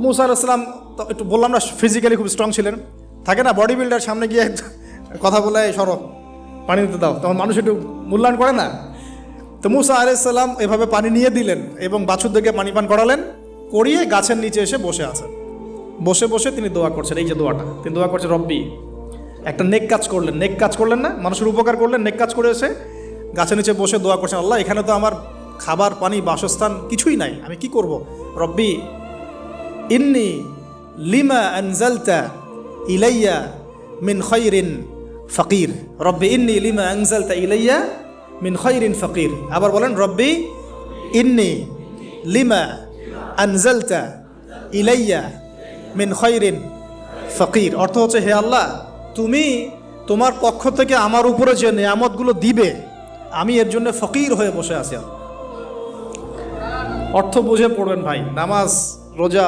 মুসা আলাইহিস সালাম তো একটু বললাম না ফিজিক্যালি খুব স্ট্রং ছিলেন, থাকে না বডি বিল্ডার, সামনে গিয়ে কথা বলে সরো পানি দিতে দাও, তখন মানুষ একটু মূল্যায়ন করে না। তো মুসা আলাইহিস সালাম এভাবে পানি নিয়ে দিলেন এবং বাছুরদেরকে পানি পান করালেন, করিয়ে গাছের নিচে এসে বসে আছেন। বসে বসে তিনি দোয়া করছেন, এই যে দোয়াটা তিনি দোয়া করছেন, রব্বি, একটা নেক কাজ করলেন, নেক কাজ করলেন না, মানুষের উপকার করলেন, নেক কাজ করে এসে গাছের নিচে বসে দোয়া করছেন, আল্লাহ এখানে তো আমার খাবার পানি বাসস্থান কিছুই নাই, আমি কি করব? রব্বি ইন্নি লিমা আনজালতা ইলাইয়া মিন খায়রিন ফকির, রব্বি ইন্নি লিমা আনজালতা ইলাইয়া মিন খায়রিন ফকির। আবার বলেন রব্বি ইন্নি লিমা আনজালতা ইলাইয়া মিন খায়রিন ফকির। অর্থ হচ্ছে, হে আল্লাহ, তুমি তোমার পক্ষ থেকে আমার উপরে যে নেয়ামতগুলো দিবে আমি এর জন্য ফকির হয়ে বসে আছি। অর্থ বুঝে পড়বেন ভাই, নামাজ রোজা